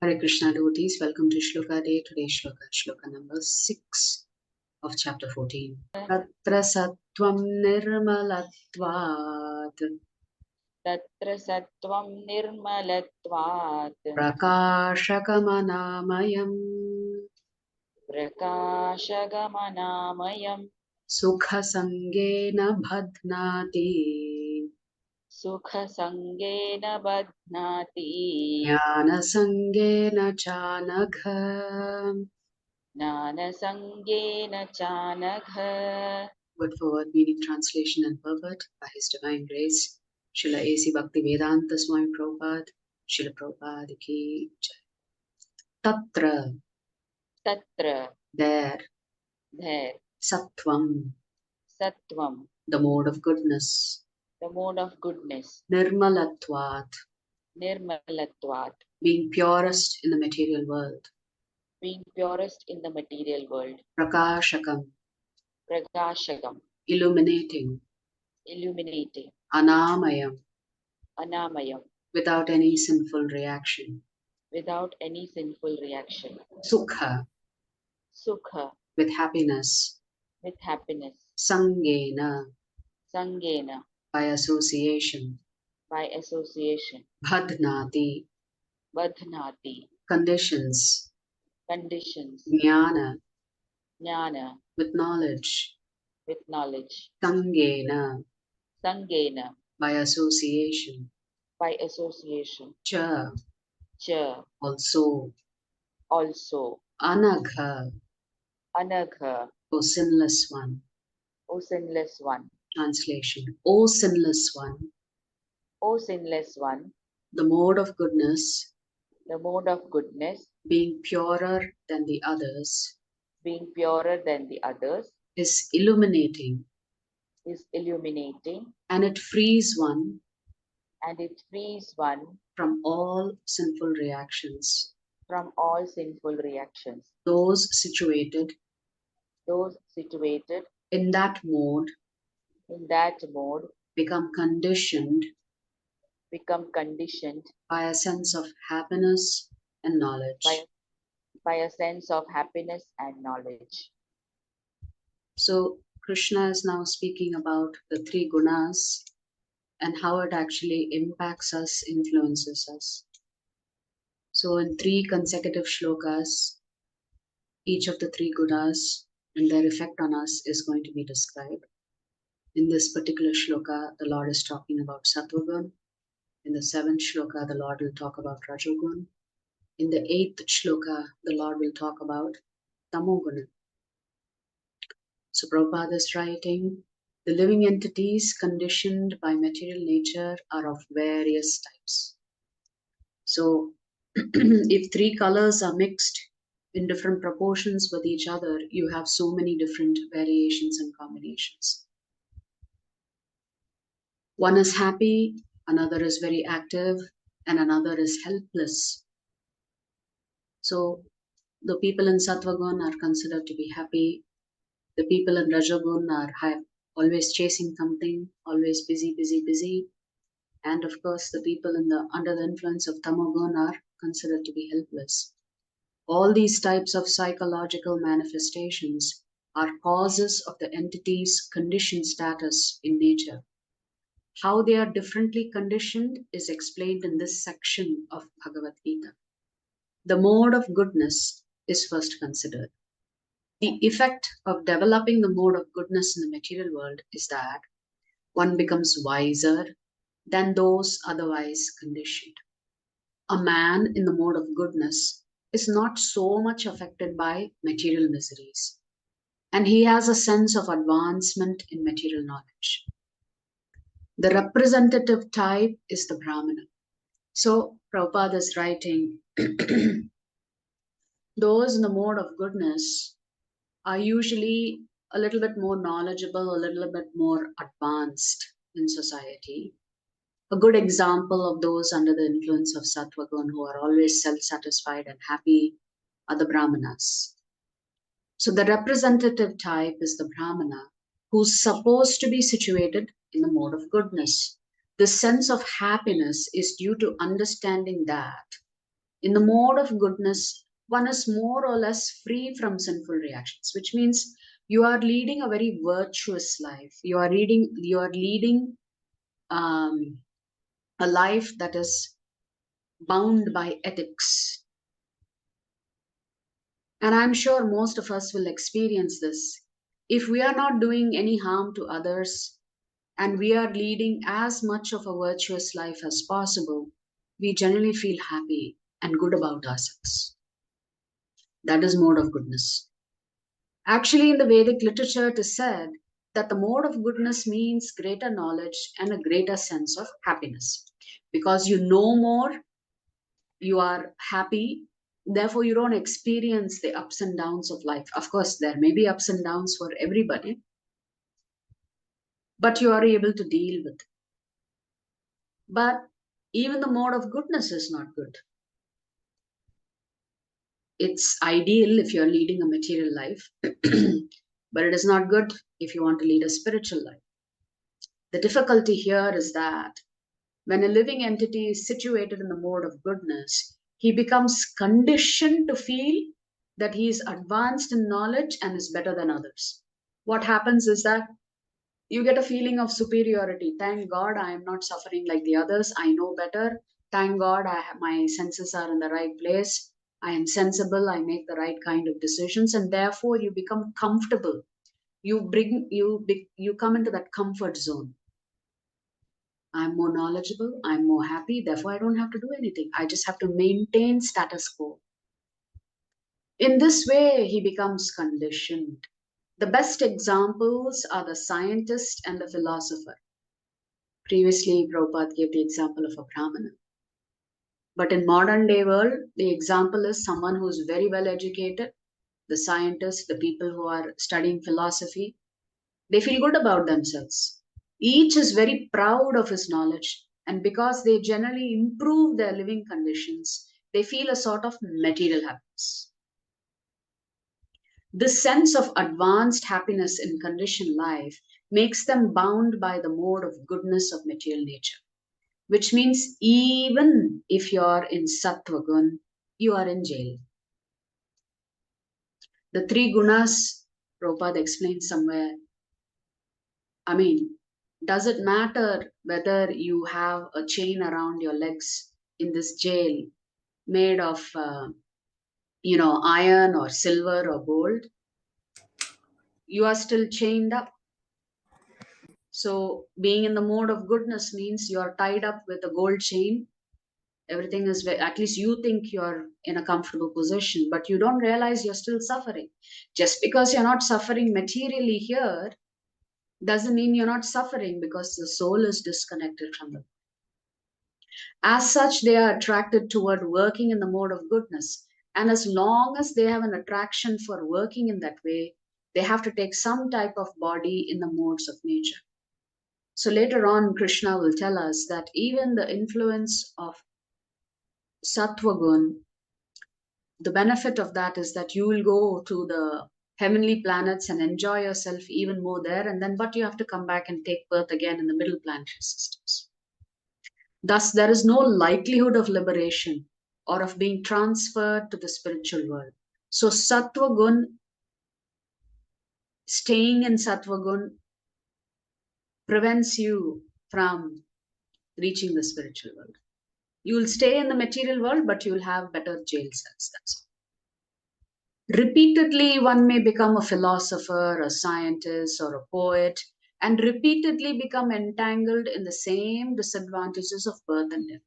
Hare Krishna devotees, welcome to Shloka Day. Today's Shloka, Shloka number 6 of chapter 14. Tatra sattvam nirmalatvat Tatra sattvam nirmalatvat prakashakamanāmayam prakashagamanāmayam sukhasangena bhadnāti sukhasangena badhnati jnanasangena chanagha. jnanasangena chanagha. Word for word meaning translation and pervert by His Divine Grace Srila A.C. Bhaktivedanta Swami Prabhupada, Srila Prabhupada ki jai. Tatra, Tatra, there, sattvam, sattvam, the mode of goodness, the mode of goodness, nirmalatvat, nirmalatvat, being purest in the material world, being purest in the material world, prakashakam, prakashagam, illuminating, illuminating, anamayam, anamayam, without any sinful reaction, without any sinful reaction, sukha, sukha, with happiness, with happiness, sangena, sangena, by association, by association, bhadnati, badhnati, conditions, conditions, jnana, jnana, with knowledge, with knowledge, sangena, sangena, by association, by association, cha, cha, also, also, anagha, anagha, O sinless one. O sinless one, Translation, O sinless one, O sinless one, the mode of goodness, the mode of goodness, being purer than the others, being purer than the others, is illuminating, is illuminating, and it frees one and it frees one from all sinful reactions. from all sinful reactions. Those situated in that mode become conditioned by a sense of happiness and knowledge. By a sense of happiness and knowledge. So Krishna is now speaking about the three gunas and how it actually impacts us, influences us. So in 3 consecutive shlokas, each of the 3 gunas and their effect on us is going to be described. In this particular shloka, the Lord is talking about Sattva gun. In the 7th shloka, the Lord will talk about Rajogun. In the 8th shloka, the Lord will talk about Tamoguna. So Prabhupada is writing, the living entities conditioned by material nature are of various types. So if 3 colors are mixed in different proportions with each other, you have so many different variations and combinations. One is happy, another is very active, and another is helpless. So the people in Sattva Gun are considered to be happy. The people in Rajagun are always chasing something, always busy, busy, busy. And of course, the people under the influence of Tamogun are considered to be helpless. All these types of psychological manifestations are causes of the entity's conditioned status in nature. How they are differently conditioned is explained in this section of Bhagavad Gita. The mode of goodness is first considered. The effect of developing the mode of goodness in the material world is that one becomes wiser than those otherwise conditioned. A man in the mode of goodness is not so much affected by material miseries, and he has a sense of advancement in material knowledge. The representative type is the Brahmana. So Prabhupada is writing, those in the mode of goodness are usually a little bit more knowledgeable, a little bit more advanced in society. A good example of those under the influence of Sattva Gun who are always self-satisfied and happy are the Brahmanas. So the representative type is the Brahmana who's supposed to be situated in the mode of goodness. The sense of happiness is due to understanding that In the mode of goodness, one is more or less free from sinful reactions, which means you are leading a very virtuous life. You are leading a life that is bound by ethics. And I'm sure most of us will experience this. If we are not doing any harm to others and we are leading as much of a virtuous life as possible, we generally feel happy and good about ourselves. That is mode of goodness. Actually, in the Vedic literature, it is said that the mode of goodness means greater knowledge and a greater sense of happiness. Because you know more, you are happy, therefore, you don't experience the ups and downs of life. Of course, there may be ups and downs for everybody, but you are able to deal with it. But even the mode of goodness is not good. It's ideal if you're leading a material life, but it is not good if you want to lead a spiritual life. The difficulty here is that when a living entity is situated in the mode of goodness, he becomes conditioned to feel that he is advanced in knowledge and is better than others. What happens is that you get a feeling of superiority. Thank God I am not suffering like the others. I know better. Thank God my senses are in the right place. I am sensible. I make the right kind of decisions, and therefore you become comfortable. You come into that comfort zone. I'm more knowledgeable, I'm more happy, therefore I don't have to do anything. I just have to maintain status quo. In this way, he becomes conditioned. The best examples are the scientist and the philosopher. Previously, Prabhupada gave the example of a Brahmana. But in modern day world, the example is someone who is very well educated, the scientists, the people who are studying philosophy. They feel good about themselves. Each is very proud of his knowledge, and because they generally improve their living conditions, they feel a sort of material happiness. This sense of advanced happiness in conditioned life makes them bound by the mode of goodness of material nature, which means even if you're in Sattva gun, you are in jail. The three gunas, Prabhupada explains somewhere. I mean, does it matter whether you have a chain around your legs in this jail made of, iron or silver or gold? You are still chained up. So, being in the mode of goodness means you are tied up with a gold chain. Everything is, at least you think you're in a comfortable position, but you don't realize you're still suffering. Just because you're not suffering materially here doesn't mean you're not suffering, because the soul is disconnected from the. As such, they are attracted toward working in the mode of goodness. And as long as they have an attraction for working in that way, they have to take some type of body in the modes of nature. So later on, Krishna will tell us that even the influence of Sattva gun, the benefit of that is that you will go to the heavenly planets and enjoy yourself even more there, and then but you have to come back and take birth again in the middle planetary systems. Thus, there is no likelihood of liberation or of being transferred to the spiritual world. So, Sattva gun, staying in Sattva gun, prevents you from reaching the spiritual world. You will stay in the material world, but you will have better jail cells. That's all. Repeatedly, one may become a philosopher, a scientist, or a poet, and repeatedly become entangled in the same disadvantages of birth and death.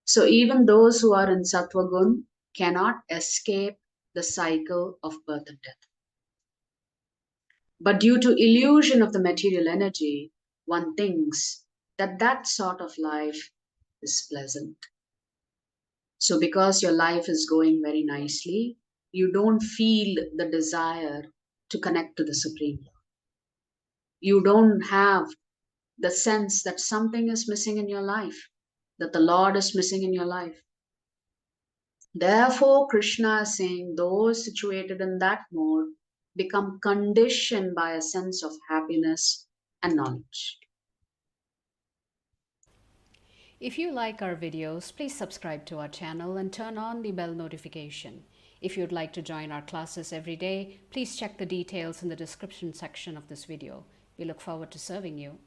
So even those who are in Sattva gun cannot escape the cycle of birth and death. But due to illusion of the material energy, one thinks that that sort of life is pleasant. So because your life is going very nicely, you don't feel the desire to connect to the Supreme Lord. You don't have the sense that something is missing in your life, that the Lord is missing in your life. Therefore, Krishna is saying those situated in that mode become conditioned by a sense of happiness and knowledge. If you like our videos, please subscribe to our channel and turn on the bell notification. If you'd like to join our classes every day, please check the details in the description section of this video. We look forward to serving you.